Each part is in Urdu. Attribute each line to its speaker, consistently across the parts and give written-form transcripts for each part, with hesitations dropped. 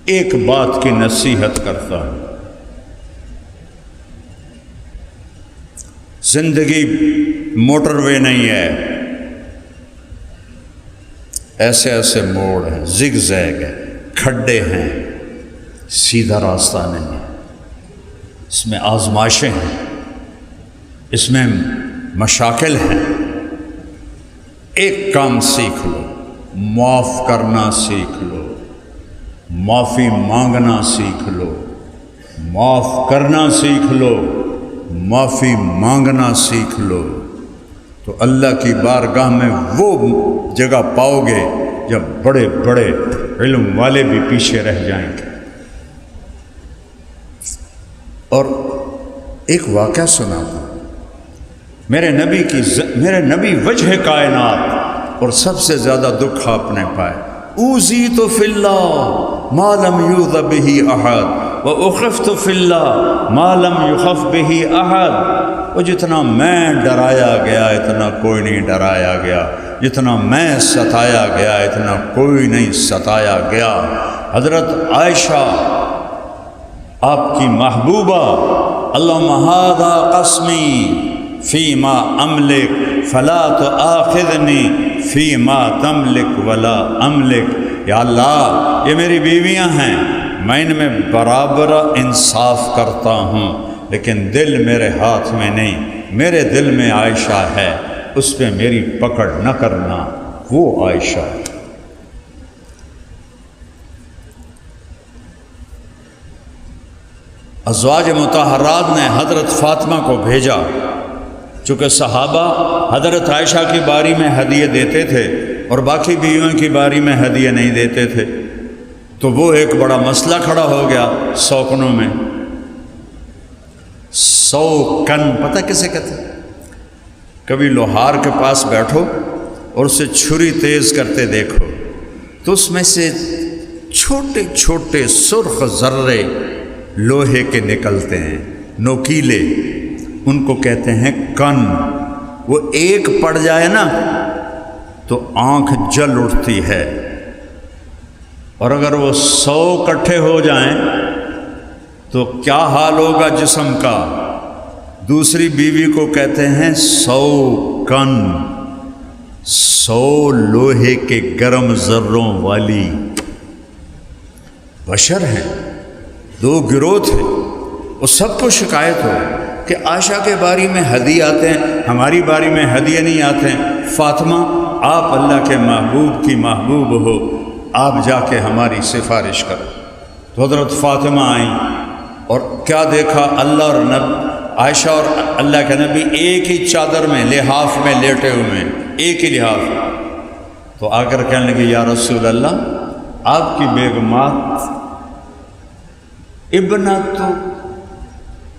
Speaker 1: ایک بات کی نصیحت کرتا ہوں، زندگی موٹر وے نہیں ہے، ایسے ایسے موڑ ہیں، زگ زیگ ہے، کھڈے ہیں، سیدھا راستہ نہیں ہے، اس میں آزمائشیں ہیں، اس میں مشاکل ہیں۔ ایک کام سیکھ لو، معاف کرنا سیکھ لو، معافی مانگنا سیکھ لو، معاف کرنا سیکھ لو، معافی مانگنا سیکھ لو، تو اللہ کی بارگاہ میں وہ جگہ پاؤ گے جب بڑے بڑے علم والے بھی پیچھے رہ جائیں گے۔ اور ایک واقعہ سنا تھا، میرے نبی وجہ کائنات، اور سب سے زیادہ دکھ آپ نے پائے، اوذیت فی اللہ ما لم یؤذ بہ احد واخفت فی اللہ ما لم یخف بہ احد۔ وہ جتنا میں ڈرایا گیا اتنا کوئی نہیں ڈرایا گیا، جتنا میں ستایا گیا اتنا کوئی نہیں ستایا گیا۔ حضرت عائشہ آپ کی محبوبہ، اللہم ھذا قسمی فیما املک فلا تؤاخذنی فیما تملک ولا املک۔ یا اللہ، یہ میری بیویاں ہیں، میں ان میں برابر انصاف کرتا ہوں، لیکن دل میرے ہاتھ میں نہیں، میرے دل میں عائشہ ہے، اس پہ میری پکڑ نہ کرنا، وہ عائشہ ہے۔ ازواج مطہرات نے حضرت فاطمہ کو بھیجا، چونکہ صحابہ حضرت عائشہ کی باری میں ہدیے دیتے تھے اور باقی بیویوں کی باری میں ہدیے نہیں دیتے تھے، تو وہ ایک بڑا مسئلہ کھڑا ہو گیا سوکنوں میں۔ سوکن پتہ کسے کہتے ہیں؟ کبھی لوہار کے پاس بیٹھو اور اسے چھری تیز کرتے دیکھو تو اس میں سے چھوٹے چھوٹے سرخ ذرے لوہے کے نکلتے ہیں، نوکیلے، ان کو کہتے ہیں کن۔ وہ ایک پڑ جائے نا تو آنکھ جل اٹھتی ہے، اور اگر وہ 100 اکٹھے ہو جائیں تو کیا حال ہوگا جسم کا؟ دوسری بیوی کو کہتے ہیں 100 کن، 100 لوہے کے گرم ذروں والی۔ بشر ہیں، 2 گروہ تھے، وہ سب کو شکایت ہو کہ عائشہ کے باری میں ہدیے آتے ہیں، ہماری باری میں ہدیے نہیں آتے ہیں۔ فاطمہ، آپ اللہ کے محبوب کی محبوب ہو، آپ جا کے ہماری سفارش کرو۔ تو حضرت فاطمہ آئیں اور کیا دیکھا، اللہ اور عائشہ اور اللہ کے نبی ایک ہی چادر میں، لحاف میں لیٹے ہوئے ہیں، ایک ہی لحاف۔ تو آ کر کہنے لگے، یا رسول اللہ، آپ کی بیگمات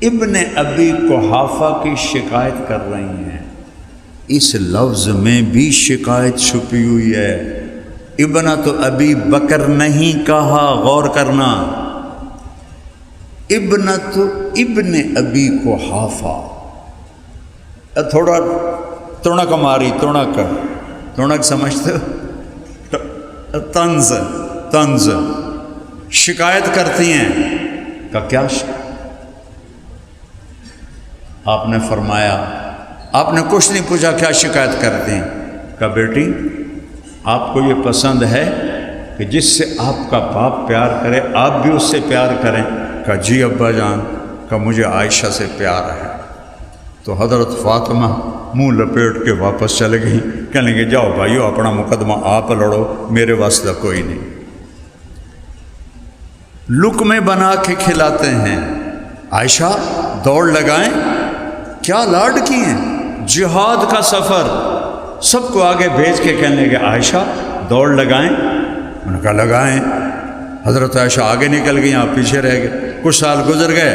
Speaker 1: ابن ابی قحافہ کی شکایت کر رہی ہیں۔ اس لفظ میں بھی شکایت چھپی ہوئی ہے، ابنۃ ابی بکر نہیں کہا، غور کرنا، ابن ابی قحافہ۔ تھوڑا تڑک ماری، تڑک سمجھتے ہو؟ طنز شکایت کرتی ہیں کہ کیا آپ نے فرمایا، آپ نے کچھ نہیں پوچھا کیا شکایت کرتے ہیں؟ کہ بیٹی، آپ کو یہ پسند ہے کہ جس سے آپ کا باپ پیار کرے آپ بھی اس سے پیار کریں؟ کہ جی ابا جان، کہ مجھے عائشہ سے پیار ہے۔ تو حضرت فاطمہ منہ لپیٹ کے واپس چلے گئی، کہنے لگے، جاؤ بھائیو، اپنا مقدمہ آپ لڑو، میرے واسطہ کوئی نہیں۔ لقمے بنا کے کھلاتے ہیں۔ عائشہ دوڑ لگائیں، کیا لاڈ کی ہیں، جہاد کا سفر، سب کو آگے بھیج کے کہنے لگے، عائشہ دوڑ لگائیں۔ انہوں نے کہا لگائیں۔ حضرت عائشہ آگے نکل گئی، آپ پیچھے رہ گئے۔ کچھ سال گزر گئے،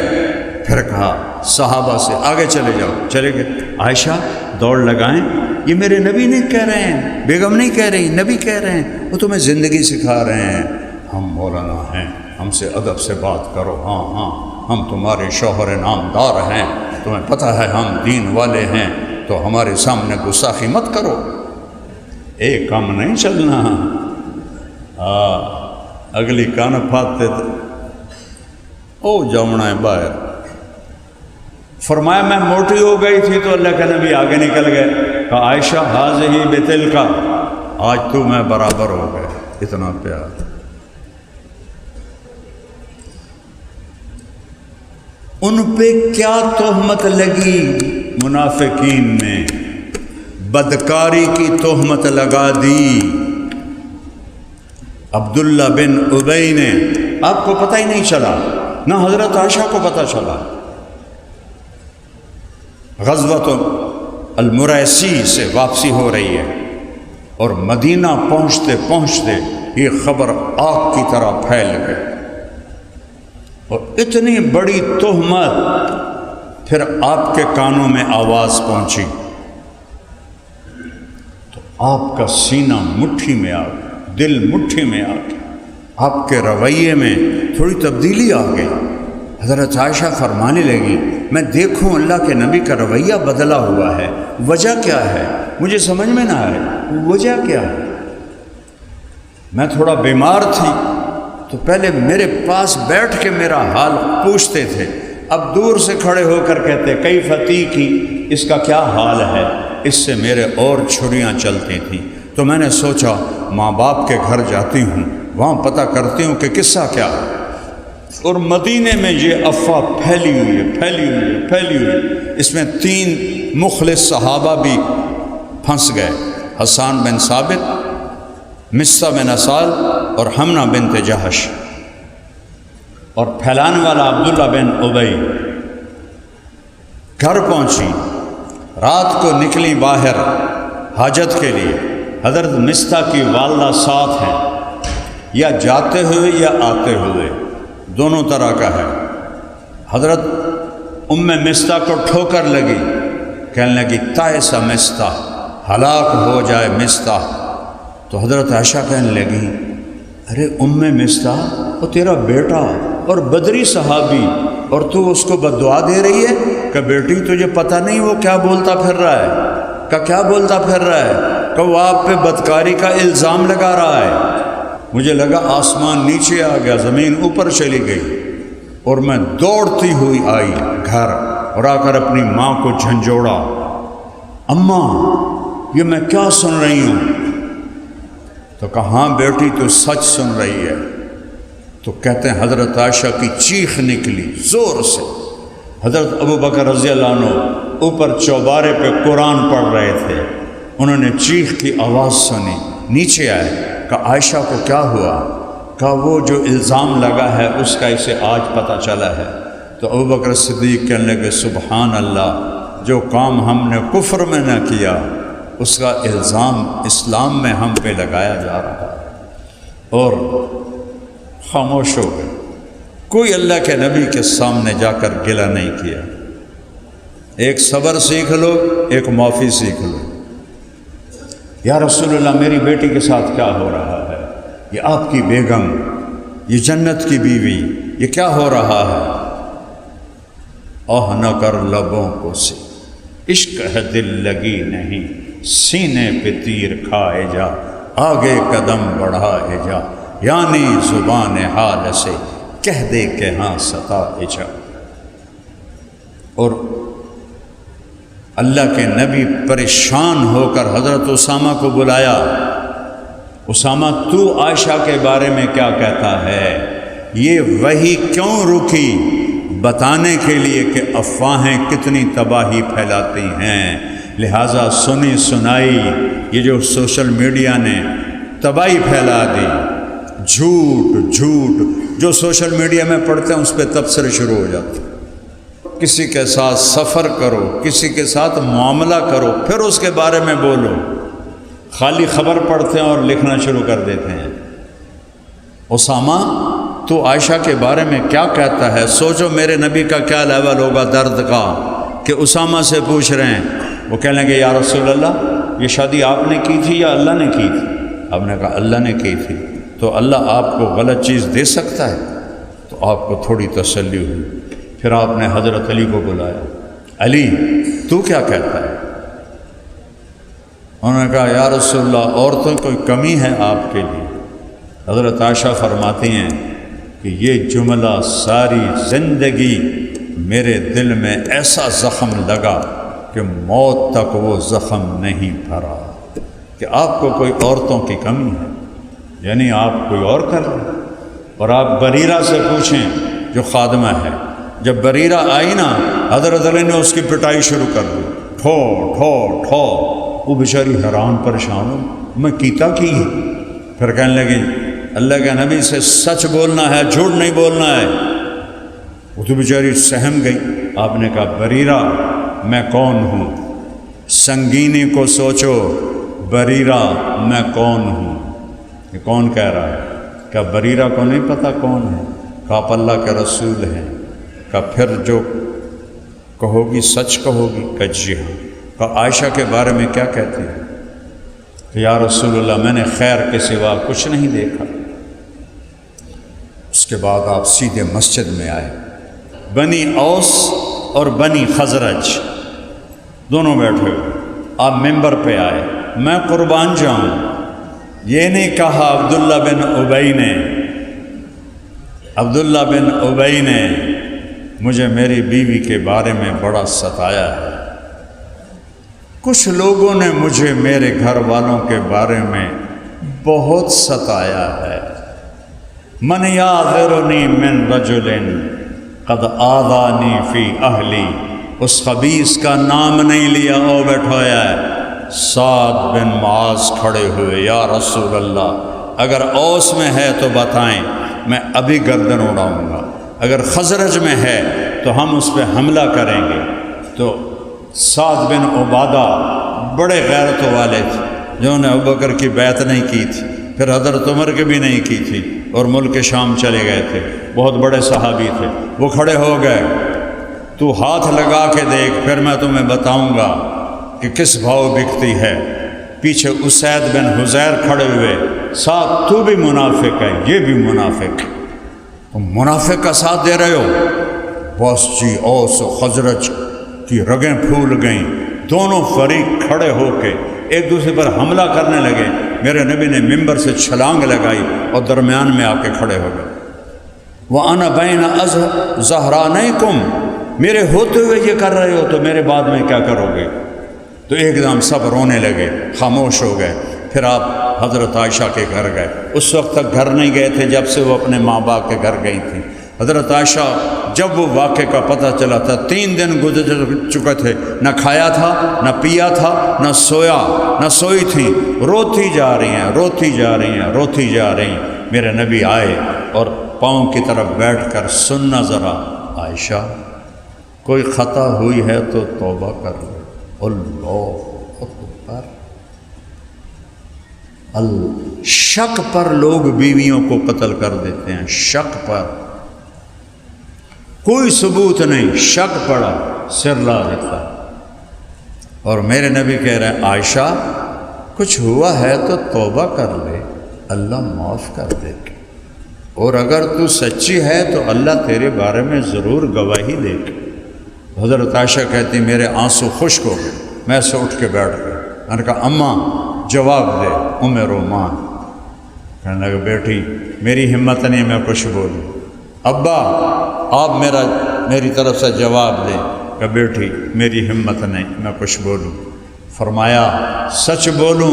Speaker 1: پھر کہا صحابہ سے، آگے چلے جاؤ، چلے گئے۔ عائشہ دوڑ لگائیں، یہ میرے نبی نہیں کہہ رہے ہیں، بیگم نہیں کہہ رہی، نبی کہہ رہے ہیں، وہ تمہیں زندگی سکھا رہے ہیں۔ ہم مولانا ہیں، ہم سے ادب سے بات کرو، ہاں ہاں، ہم تمہارے شوہر نامدار ہیں، تمہیں پتہ ہے ہم دین والے ہیں، تو ہمارے سامنے گستاخی مت کرو، ایک کام نہیں چلنا۔ اگلی کان پھاتے تو او جمنا ہے باہر. فرمایا میں موٹی ہو گئی تھی تو اللہ کے نبی آگے نکل گئے. کہا عائشہ حاضی بتل کا، آج تو میں برابر ہو گئے. اتنا پیار. ان پہ کیا تہمت لگی؟ منافقین نے بدکاری کی تہمت لگا دی. عبداللہ بن ابی نے، آپ کو پتہ ہی نہیں چلا، نہ حضرت عائشہ کو پتہ چلا. غزوۃ المریسی سے واپسی ہو رہی ہے اور مدینہ پہنچتے پہنچتے یہ خبر آگ کی طرح پھیل گئی اور اتنی بڑی تہمت. پھر آپ کے کانوں میں آواز پہنچی تو آپ کا سینہ مٹھی میں آ گیا، دل مٹھی میں آ گیا، آپ کے رویے میں تھوڑی تبدیلی آ گئی. حضرت عائشہ فرمانے لگی میں دیکھوں اللہ کے نبی کا رویہ بدلا ہوا ہے، وجہ کیا ہے؟ مجھے سمجھ میں نہ آئے وجہ کیا ہے. میں تھوڑا بیمار تھی تو پہلے میرے پاس بیٹھ کے میرا حال پوچھتے تھے، اب دور سے کھڑے ہو کر کہتے کئی فتح کی، اس کا کیا حال ہے؟ اس سے میرے اور چھریاں چلتی تھیں. تو میں نے سوچا ماں باپ کے گھر جاتی ہوں، وہاں پتہ کرتی ہوں کہ قصہ کیا ہے. اور مدینے میں یہ افواہ پھیلی ہوئی ہے، پھیلی ہوئی ہے، پھیلی ہوئی ہے. اس میں 3 مخلص صحابہ بھی پھنس گئے، حسان بن ثابت، مصہ بن اسال اور حمنہ بنت جہش. اور پھیلانے والا عبداللہ بن ابی. گھر پہنچی، رات کو نکلی باہر حاجت کے لیے. حضرت مصطح کی والدہ ساتھ ہیں، یا جاتے ہوئے یا آتے ہوئے، دونوں طرح کا ہے. حضرت مصطح کو ٹھوکر لگی، کہنے لگی تائسا مصطح، ہلاک ہو جائے مصطح. تو حضرت عائشہ کہنے لگی ارے مصطح وہ تیرا بیٹا اور بدری صحابی، اور تو اس کو بددعا دے رہی ہے کہ بیٹی تجھے پتہ نہیں وہ کیا بولتا پھر رہا ہے، کیا بولتا پھر رہا ہے، کہ وہ آپ پہ بدکاری کا الزام لگا رہا ہے. مجھے لگا آسمان نیچے آ گیا، زمین اوپر چلی گئی، اور میں دوڑتی ہوئی آئی گھر اور آ کر اپنی ماں کو جھنجھوڑا، اماں یہ میں کیا سن رہی ہوں؟ تو کہا ہاں بیٹی تو سچ سن رہی ہے. تو کہتے ہیں حضرت عائشہ کی چیخ نکلی زور سے. حضرت ابوبکر رضی اللہ عنہ اوپر چوبارے پہ قرآن پڑھ رہے تھے، انہوں نے چیخ کی آواز سنی، نیچے آئے. کہ عائشہ کو کیا ہوا؟ کہ وہ جو الزام لگا ہے اس کا اسے آج پتہ چلا ہے. تو ابوبکر صدیق کہنے لگے سبحان اللہ، جو کام ہم نے کفر میں نہ کیا اس کا الزام اسلام میں ہم پہ لگایا جا رہا ہے. اور خاموش ہو گئے. کوئی اللہ کے نبی کے سامنے جا کر گلہ نہیں کیا. ایک صبر سیکھ لو، ایک معافی سیکھ لو. یا رسول اللہ میری بیٹی کے ساتھ کیا ہو رہا ہے؟ یہ آپ کی بیگم، یہ جنت کی بیوی، یہ کیا ہو رہا ہے؟ نہ کر لبوں کو سے عشق ہے دل لگی نہیں، سینے پہ تیر کھائے جا، آگے قدم بڑھائے جا، یعنی زبان حال سے کہہ دے کہ ہاں ستائے جا. اور اللہ کے نبی پریشان ہو کر حضرت اسامہ کو بلایا. اسامہ تو عائشہ کے بارے میں کیا کہتا ہے؟ یہ وحی کیوں رکی؟ بتانے کے لیے کہ افواہیں کتنی تباہی پھیلاتی ہیں. لہٰذا سنی سنائی یہ جو سوشل میڈیا نے تباہی پھیلا دی، جھوٹ جو سوشل میڈیا میں پڑھتے ہیں اس پہ تبصرے شروع ہو جاتے ہیں. کسی کے ساتھ سفر کرو، کسی کے ساتھ معاملہ کرو، پھر اس کے بارے میں بولو. خالی خبر پڑھتے ہیں اور لکھنا شروع کر دیتے ہیں. اسامہ تو عائشہ کے بارے میں کیا کہتا ہے؟ سوچو میرے نبی کا کیا لیول ہوگا درد کا کہ اسامہ سے پوچھ رہے ہیں. وہ کہنے لگے یا رسول اللہ یہ شادی آپ نے کی تھی یا اللہ نے کی تھی؟ آپ نے کہا اللہ نے کی تھی. تو اللہ آپ کو غلط چیز دے سکتا ہے؟ تو آپ کو تھوڑی تسلی ہوئی. پھر آپ نے حضرت علی کو بلایا، علی تو کیا کہتا ہے؟ انہوں نے کہا یا رسول اللہ عورتوں کوئی کمی ہے آپ کے لیے؟ حضرت عائشہ فرماتی ہیں کہ یہ جملہ ساری زندگی میرے دل میں ایسا زخم لگا کہ موت تک وہ زخم نہیں بھرا، کہ آپ کو کوئی عورتوں کی کمی ہے، یعنی آپ کوئی اور کر لیں۔ اور آپ بریرہ سے پوچھیں جو خادمہ ہے، جب بریرہ آئی نا حضرت علی نے اس کی پٹائی شروع کر دی، ٹھو ٹھو ٹھو، وہ بیچاری حیران پریشان ہو، میں کیتا کی ہے؟ پھر کہنے لگی اللہ کے نبی سے سچ بولنا ہے، جھوٹ نہیں بولنا ہے۔ وہ تو بیچاری سہم گئی۔ آپ نے کہا بریرہ میں کون ہوں؟ سنگینی کو سوچو، بریرہ میں کون ہوں؟ یہ کون کہہ رہا ہے؟ کیا بریرہ کو نہیں پتہ کون ہے؟ کہا آپ اللہ کے رسول ہیں۔ کہا پھر جو کہو گی سچ کہو گی؟ کہ جی ہاں۔ کہا عائشہ کے بارے میں کیا کہتی ہے؟ کہ یا رسول اللہ میں نے خیر کے سوا کچھ نہیں دیکھا۔ اس کے بعد آپ سیدھے مسجد میں آئے، بنی اوس اور بنی خزرج دونوں بیٹھے ہوئے، آپ ممبر پہ آئے۔ میں قربان جاؤں، یہ نہیں کہا عبداللہ بن ابی نے مجھے میری بیوی کے بارے میں بڑا ستایا ہے، کچھ لوگوں نے مجھے میرے گھر والوں کے بارے میں بہت ستایا ہے۔ من یعذرنی من رجل قد آذانی فی اہلی، اس خبیث کا نام نہیں لیا، او بیٹھایا ہے۔ سعد بن معاذ کھڑے ہوئے، یا رسول اللہ اگر اوس میں ہے تو بتائیں، میں ابھی گردن اڑاؤں گا، اگر خزرج میں ہے تو ہم اس پہ حملہ کریں گے۔ تو سعد بن عبادہ بڑے غیرت والے تھے، جنہوں نے ابوبکر کی بیعت نہیں کی تھی، پھر حضرت عمر کی بھی نہیں کی تھی، اور ملک شام چلے گئے تھے، بہت بڑے صحابی تھے۔ وہ کھڑے ہو گئے، تو ہاتھ لگا کے دیکھ، پھر میں تمہیں بتاؤں گا کہ کس بھاؤ بکتی ہے۔ پیچھے اسید بن حزیر کھڑے ہوئے، ساتھ تو بھی منافق ہے، یہ بھی منافق ہے، تم منافق کا ساتھ دے رہے ہو۔ بس جی اوس و خزرج کی رگیں پھول گئیں، دونوں فریق کھڑے ہو کے ایک دوسرے پر حملہ کرنے لگے۔ میرے نبی نے ممبر سے چھلانگ لگائی اور درمیان میں آ کے کھڑے ہو گئے۔ وَأَنَا بَيْنَ ظَهْرَانَيْكُمْ، میرے ہوتے ہوئے یہ کر رہے ہو تو میرے بعد میں کیا کرو گے؟ تو ایک دم سب رونے لگے، خاموش ہو گئے۔ پھر آپ حضرت عائشہ کے گھر گئے، اس وقت تک گھر نہیں گئے تھے جب سے وہ اپنے ماں باپ کے گھر گئی تھیں۔ حضرت عائشہ جب وہ واقعے کا پتہ چلا تھا، 3 دن گزر چکے تھے، نہ کھایا تھا، نہ پیا تھا، نہ سویا، نہ سوئی تھیں، روتی جا رہی ہیں، روتی جا رہی ہیں، روتی جا رہی ہیں۔ میرے نبی آئے اور پاؤں کی طرف بیٹھ کر، سننا ذرا عائشہ، کوئی خطا ہوئی ہے تو توبہ کر لو۔ اللہ اکبر۔ شک پر لوگ بیویوں کو قتل کر دیتے ہیں، شک پر، کوئی ثبوت نہیں، شک پڑا، سر لا دیتا۔ اور میرے نبی کہہ رہے ہیں عائشہ کچھ ہوا ہے تو توبہ کر لے، اللہ معاف کر دے گا، اور اگر تو سچی ہے تو اللہ تیرے بارے میں ضرور گواہی دے گا۔ حضرت عائشہ کہتی میرے آنسو خشک ہو گئے، میں سے اٹھ کے بیٹھ گیا۔ میں نے کہا اماں جواب دے، ام رومان کہنے لگا بیٹی میری ہمت نہیں میں کچھ بولوں۔ ابا آپ میری طرف سے جواب دیں کہ بیٹی میری ہمت نہیں میں کچھ بولوں۔ فرمایا سچ بولوں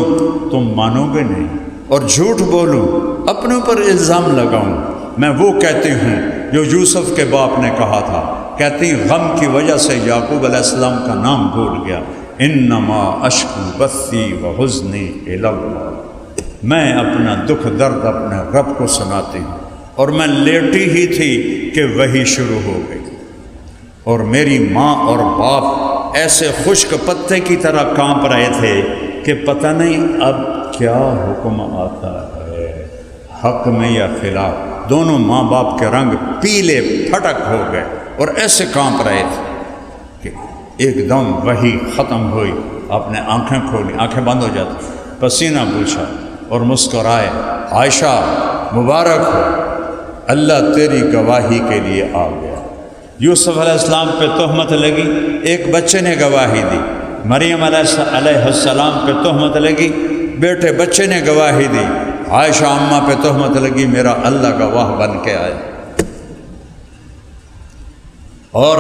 Speaker 1: تم مانو گے نہیں، اور جھوٹ بولوں اپنے اوپر الزام لگاؤں، میں وہ کہتی ہوں جو یوسف کے باپ نے کہا تھا، کہتی غم کی وجہ سے یعقوب علیہ السلام کا نام بھول گیا، انما اشکو بثی وحزنی الی اللہ، میں اپنا دکھ درد اپنے رب کو سناتی ہوں۔ اور میں لیٹی ہی تھی کہ وہی شروع ہو گئی، اور میری ماں اور باپ ایسے خشک پتے کی طرح کانپ رہے تھے کہ پتہ نہیں اب کیا حکم آتا ہے، حق میں یا خلاف۔ دونوں ماں باپ کے رنگ پیلے پھٹک ہو گئے اور ایسے کانپ رہے تھے کہ ایک دم وہی ختم ہوئی۔ آپ نے آنکھیں کھولی، آنکھیں بند ہو جاتی، پسینہ پوچھا اور مسکرائے، عائشہ مبارک ہو، اللہ تیری گواہی کے لیے آ گیا۔ یوسف علیہ السلام پہ تہمت لگی، ایک بچے نے گواہی دی۔ مریم علیہ السلام پہ تہمت لگی، بیٹے بچے نے گواہی دی۔ عائشہ اماں پہ تہمت لگی میرا اللہ گواہ بن کے آئے۔ اور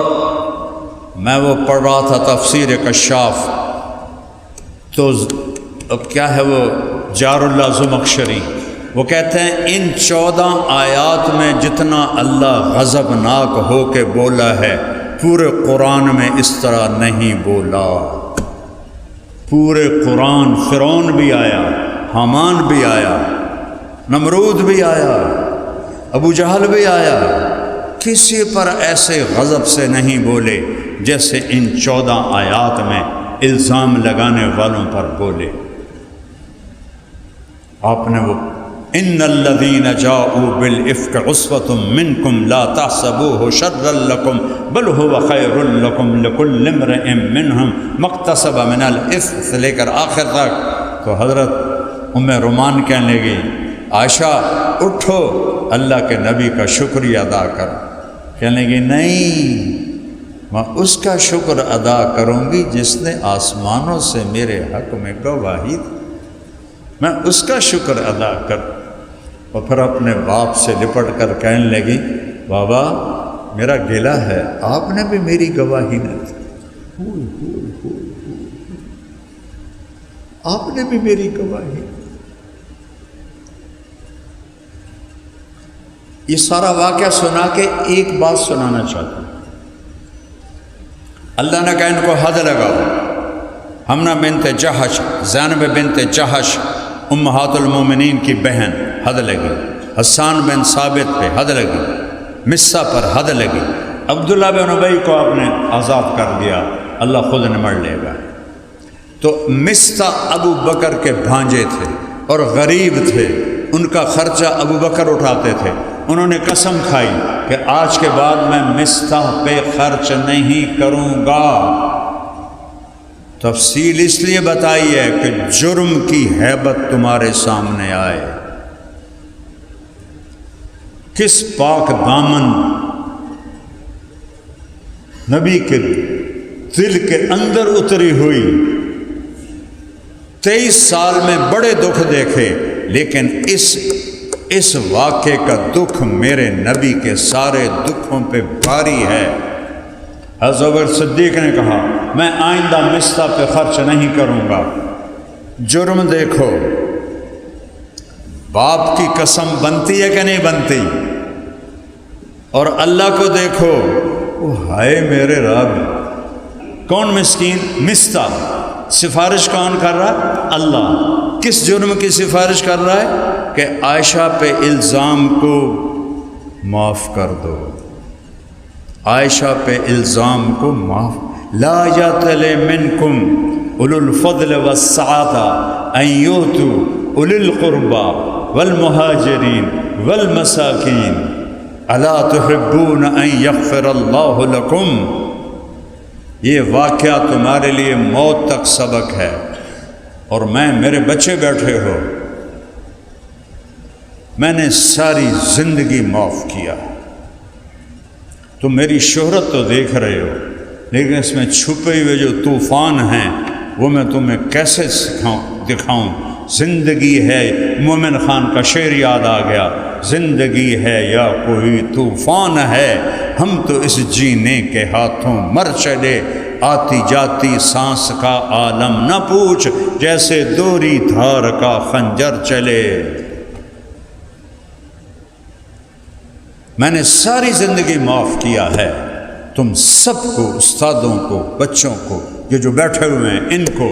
Speaker 1: میں وہ پڑھ رہا تھا تفسیر کشاف، تو کیا ہے وہ جار اللہ زمخشری، وہ کہتے ہیں ان 14 آیات میں جتنا اللہ غضبناک ہو کے بولا ہے پورے قرآن میں اس طرح نہیں بولا۔ پورے قرآن فرعون بھی آیا، حامان بھی آیا، نمرود بھی آیا، ابو جہل بھی آیا، کسی پر ایسے غضب سے نہیں بولے جیسے ان 14 آیات میں الزام لگانے والوں پر بولے۔ آپ نے وہ ان الذین جاؤوا بالافک عصبۃ منکم لا تحسبوه شرا لکم بل هو خیر لکم لکل امرئ منہم ما اکتسب من الاثم سے لے کر آخر تک۔ تو حضرت ام رومان کہنے لگی عائشہ اٹھو اللہ کے نبی کا شکریہ ادا کرو۔ کہنے لگی نہیں، میں اس کا شکر ادا کروں گی جس نے آسمانوں سے میرے حق میں گواہی دی، میں اس کا شکر ادا کروں۔ اور پھر اپنے باپ سے لپٹ کر کہنے لگی بابا میرا گلہ ہے، آپ نے بھی میری گواہی نہ دی، آپ نے بھی میری گواہی۔ یہ سارا واقعہ سنا کے ایک بات سنانا چاہتا ہوں۔ اللہ نے کہا ان کو حد لگاؤ۔ حمنہ بنت جہش، زینب بنت جہش امہات المومنین کی بہن، حد لگی۔ حسان بن ثابت پہ حد لگی، مصہ پر حد لگی۔ عبداللہ بن ابی کو آپ نے آزاد کر دیا، اللہ خود نمٹ لے گا۔ تو مصہ ابو بکر کے بھانجے تھے اور غریب تھے، ان کا خرچہ ابو بکر اٹھاتے تھے۔ انہوں نے قسم کھائی کہ آج کے بعد میں مصہ پہ خرچ نہیں کروں گا۔ تفصیل اس لیے بتائی ہے کہ جرم کی ہیبت تمہارے سامنے آئے۔ کس پاک دامن نبی کے دل کے اندر اتری ہوئی۔ 23 سال میں بڑے دکھ دیکھے، لیکن اس واقعے کا دکھ میرے نبی کے سارے دکھوں پہ بھاری ہے۔ حضرت ابوبکر صدیق نے کہا میں آئندہ مصہ پہ خرچ نہیں کروں گا۔ جرم دیکھو، باپ کی قسم بنتی ہے کہ نہیں بنتی؟ اور اللہ کو دیکھو، وہ ہائے میرے رب، کون مسکین؟ مصہ۔ سفارش کون کر رہا ہے؟ اللہ۔ کس جرم کی سفارش کر رہا ہے؟ کہ عائشہ پہ الزام کو معاف کر دو، عائشہ پہ الزام کو معاف۔ لا یأتل منکم اولو الفضل والسعة ان یؤتوا اولی القربى والمہاجرین والمساکین الا تحبون ان یغفر اللہ لکم۔ یہ واقعہ تمہارے لیے موت تک سبق ہے، اور میرے بچے بیٹھے ہو، میں نے ساری زندگی معاف کیا۔ تم میری شہرت تو دیکھ رہے ہو، لیکن اس میں چھپے ہوئے جو طوفان ہیں وہ میں تمہیں کیسے دکھاؤں۔ زندگی ہے، مومن خان کا شعر یاد آ گیا، زندگی ہے یا کوئی طوفان ہے، ہم تو اس جینے کے ہاتھوں مر چلے، آتی جاتی سانس کا عالم نہ پوچھ، جیسے دوری دھار کا خنجر چلے۔ میں نے ساری زندگی معاف کیا ہے، تم سب کو، استادوں کو، بچوں کو، یہ جو بیٹھے ہوئے ہیں، ان کو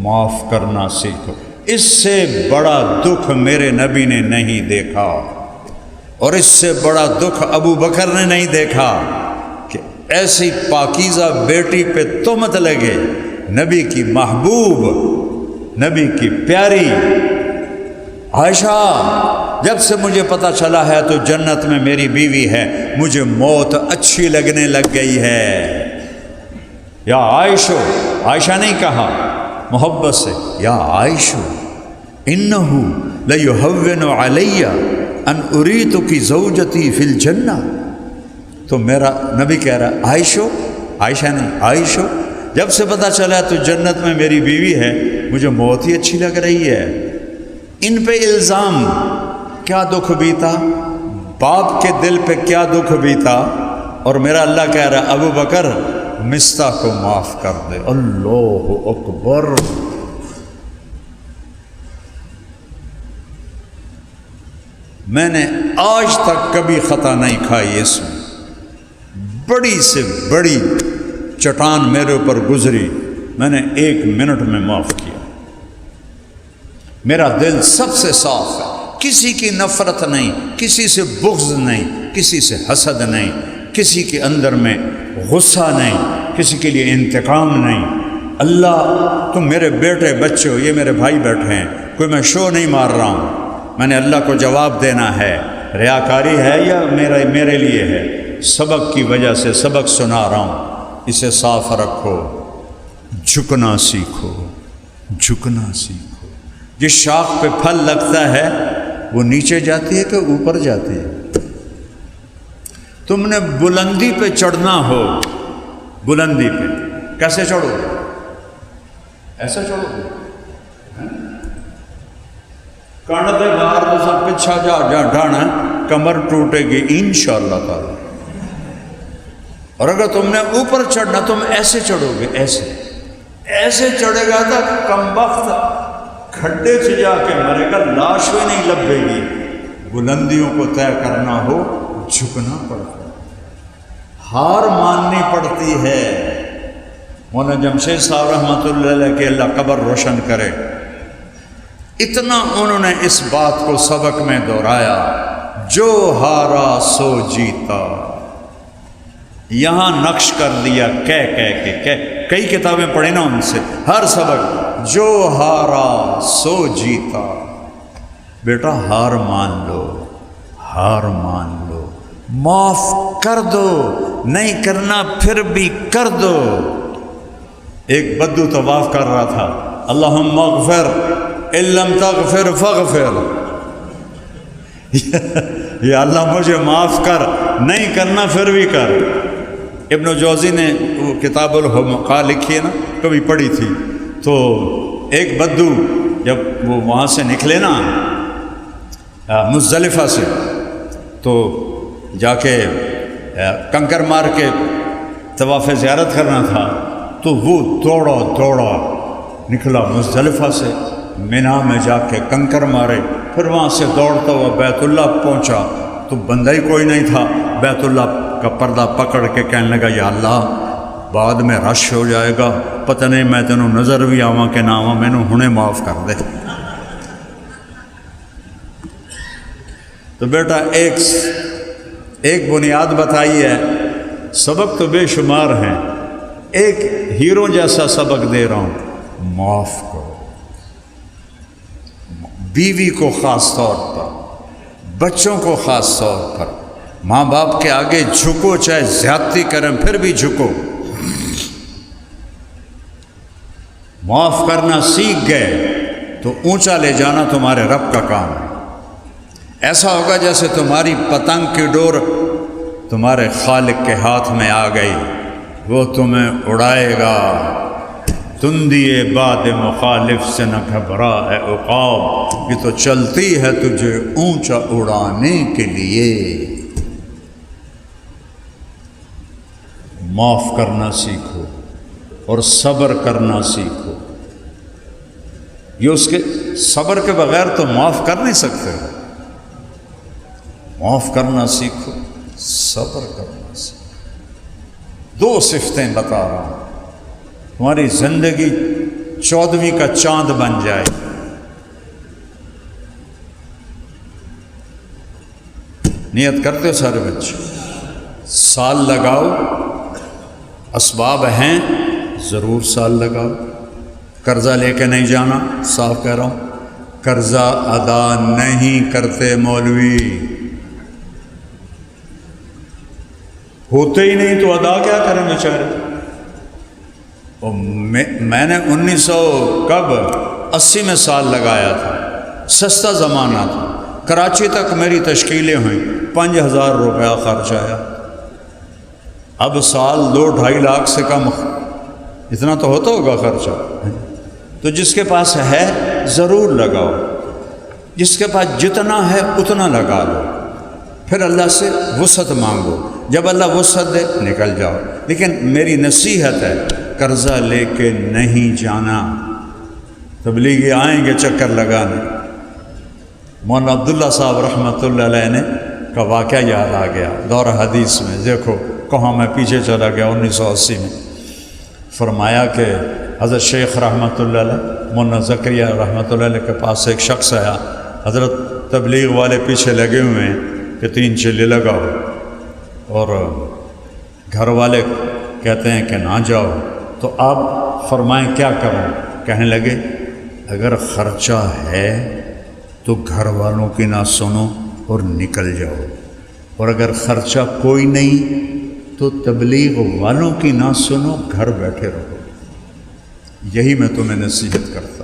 Speaker 1: معاف کرنا سیکھو۔ اس سے بڑا دکھ میرے نبی نے نہیں دیکھا، اور اس سے بڑا دکھ ابو بکر نے نہیں دیکھا کہ ایسی پاکیزہ بیٹی پہ تہمت لگے۔ نبی کی محبوب، نبی کی پیاری عائشہ، جب سے مجھے پتہ چلا ہے تو جنت میں میری بیوی ہے، مجھے موت اچھی لگنے لگ گئی ہے۔ یا عائشہ، عائشہ نہیں کہا محبت سے، یا عائشہ انہو لیہون علی ان اریتک زوجتی فی الجنہ۔ تو میرا نبی کہہ رہا ہے عائشہ، عائشہ نہیں، عائشہ، جب سے پتہ چلا تو جنت میں میری بیوی ہے، مجھے موت ہی اچھی لگ رہی ہے۔ ان پہ الزام، کیا دکھ بیتا، باپ کے دل پہ کیا دکھ بیتا، اور میرا اللہ کہہ رہا ہے ابو بکر مستہ کو معاف کر دے۔ اللہ اکبر۔ میں نے آج تک کبھی خطا نہیں کھائی اس میں، بڑی سے بڑی چٹان میرے اوپر گزری، میں نے 1 منٹ میں معاف کیا۔ میرا دل سب سے صاف ہے، کسی کی نفرت نہیں، کسی سے بغض نہیں، کسی سے حسد نہیں، کسی کے اندر میں غصہ نہیں، کسی کے لیے انتقام نہیں۔ اللہ تم میرے بیٹے بچے ہو، یہ میرے بھائی بیٹھے ہیں، کوئی میں شو نہیں مار رہا ہوں، میں نے اللہ کو جواب دینا ہے، ریاکاری ہے یا میرے لیے ہے، سبق کی وجہ سے سبق سنا رہا ہوں، اسے صاف رکھو، جھکنا سیکھو، جھکنا سیکھو۔ جس شاخ پہ پھل لگتا ہے وہ نیچے جاتی ہے کہ اوپر جاتی ہے؟ تم نے بلندی پہ چڑھنا ہو، بلندی پہ کیسے چڑھو گے؟ ایسے چڑھو گے؟ کانڈ دے باہر تو سب پچھا جا ڈھانا، کمر ٹوٹے گی انشاءاللہ تعالی۔ اور اگر تم نے اوپر چڑھنا تم ایسے چڑھو گے، ایسے چڑھے گا تو کمبخت کھڈے سے جا کے مرے گا، لاش بھی نہیں لبے گی۔ بلندیوں کو طے کرنا ہو جھکنا پڑتا ہے، ہار ماننی پڑتی ہے۔ مولانا جمشید صاحب رحمۃ اللہ علیہ کے اللہ قبر روشن کرے، اتنا انہوں نے اس بات کو سبق میں دہرایا، جو ہارا سو جیتا۔ یہاں نقش کر دیا کئی کتابیں پڑھی نا ان سے، ہر سبق جو ہارا سو جیتا۔ بیٹا ہار مان لو، ہار مان لو، معاف کر دو، نہیں کرنا پھر بھی کر دو۔ ایک بدو طواف کر رہا تھا، اللہم اغفر ان لم تغفر فاغفر، یا اللہ مجھے معاف کر، نہیں کرنا پھر بھی کر۔ ابن جوزی نے وہ کتاب الحمقاء لکھی ہے نا، کبھی پڑھی تھی، تو ایک بدو جب وہ وہاں سے نکلے نا مزدلفہ سے، تو جا کے کنکر مار کے طواف زیارت کرنا تھا، تو وہ دوڑا نکلا مزدلفہ سے، مینا میں جا کے کنکر مارے، پھر وہاں سے دوڑتا ہوا بیت اللہ پہنچا تو بندہ ہی کوئی نہیں تھا، بیت اللہ کا پردہ پکڑ کے کہنے لگا یا اللہ بعد میں رش ہو جائے گا، پتہ نہیں میں تینوں نظر بھی آواں کہ نہ آواں، مینوں ہنے معاف کر دے۔ تو بیٹا ایک بنیاد بتائی ہے، سبق تو بے شمار ہیں، ایک ہیرو جیسا سبق دے رہا ہوں، معاف کرو۔ بیوی کو خاص طور پر، بچوں کو خاص طور پر، ماں باپ کے آگے جھکو، چاہے زیادتی کریں پھر بھی جھکو۔ معاف کرنا سیکھ گئے تو اونچا لے جانا تمہارے رب کا کام ہے۔ ایسا ہوگا جیسے تمہاری پتنگ کی ڈور تمہارے خالق کے ہاتھ میں آ گئی، وہ تمہیں اڑائے گا۔ تندیے باد مخالف سے نہ گھبرا اے عقاب، یہ تو چلتی ہے تجھے اونچا اڑانے کے لیے۔ معاف کرنا سیکھو اور صبر کرنا سیکھو۔ یہ اس کے صبر کے بغیر تو معاف کر نہیں سکتے۔ معاف کرنا سیکھو، صبر کرنا سیکھو۔ 2 صفتیں بتا رہا ہوں، تمہاری زندگی 14ویں کا چاند بن جائے۔ نیت کرتے ہو سارے بچے؟ سال لگاؤ، اسباب ہیں ضرور سال لگاؤ۔ قرضہ لے کے نہیں جانا، صاف کہہ رہا ہوں، قرضہ ادا نہیں کرتے مولوی، ہوتے ہی نہیں تو ادا کیا کریں بیچارے۔ میں نے 1980 میں سال لگایا تھا، سستا زمانہ تھا، کراچی تک میری تشکیلیں ہوئیں، 5000 روپیہ خرچ آیا۔ اب سال 2-2.5 لاکھ سے کم، اتنا تو ہوتا ہوگا خرچہ۔ تو جس کے پاس ہے ضرور لگاؤ، جس کے پاس جتنا ہے اتنا لگا لو، پھر اللہ سے وسعت مانگو، جب اللہ وسعت دے نکل جاؤ۔ لیکن میری نصیحت ہے قرضہ لے کے نہیں جانا۔ تبلیغی آئیں گے چکر لگانے۔ مولانا عبداللہ صاحب رحمۃ اللہ علیہ نے کا واقعہ یاد آ گیا دور حدیث میں، دیکھو کہاں میں پیچھے چلا گیا 1980 میں۔ فرمایا کہ حضرت شیخ رحمۃ اللہ علیہ مولانا زکریا رحمۃ اللہ علیہ کے پاس ایک شخص آیا، حضرت تبلیغ والے پیچھے لگے ہوئے ہیں کہ 3 چلے لگاؤ، اور گھر والے کہتے ہیں کہ نہ جاؤ، تو آپ فرمائیں کیا کروں؟ کہنے لگے اگر خرچہ ہے تو گھر والوں کی نہ سنو اور نکل جاؤ، اور اگر خرچہ کوئی نہیں تو تبلیغ والوں کی نہ سنو، گھر بیٹھے رہو۔ یہی میں تمہیں نصیحت کرتا،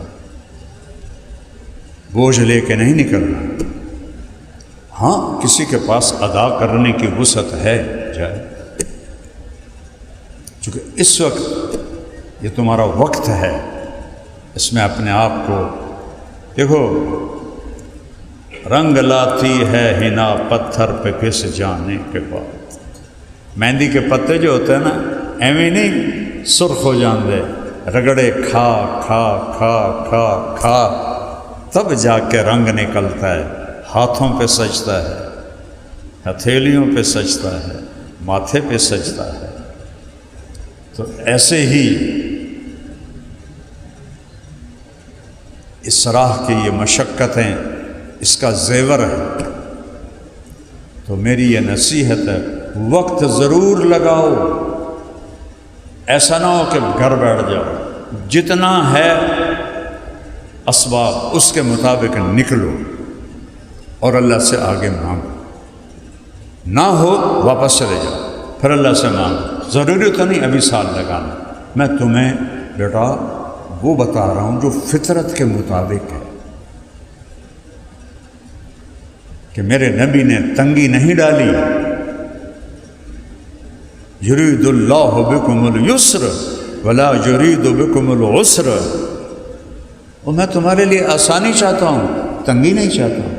Speaker 1: بوجھ لے کے نہیں نکلنا۔ ہاں کسی کے پاس ادا کرنے کی وسعت ہے جائے، چونکہ اس وقت یہ تمہارا وقت ہے، اس میں اپنے آپ کو دیکھو۔ رنگ لاتی ہے ہنا پتھر پہ گھس جانے کے بعد، مہندی کے پتے جو ہوتے ہیں نا ایویں نہیں سرخ ہو جاندے، رگڑے کھا کھا کھا کھا کھا تب جا کے رنگ نکلتا ہے، ہاتھوں پہ سجتا ہے، ہتھیلیوں پہ سجتا ہے، ماتھے پہ سجتا ہے۔ تو ایسے ہی اس راہ کی یہ مشقتیں اس کا زیور ہے۔ تو میری یہ نصیحت ہے وقت ضرور لگاؤ، ایسا نہ ہو کہ گھر بیٹھ جاؤ، جتنا ہے اسباب اس کے مطابق نکلو اور اللہ سے آگے مانگو، نہ ہو واپس چلے جاؤ پھر اللہ سے مانگو۔ ضروری تو نہیں ابھی سال لگانا، میں تمہیں بیٹا وہ بتا رہا ہوں جو فطرت کے مطابق ہے، کہ میرے نبی نے تنگی نہیں ڈالی، یرید اللہ بکم اليسر ولا یرید بکم العسر، اور میں تمہارے لیے آسانی چاہتا ہوں، تنگی نہیں چاہتا ہوں۔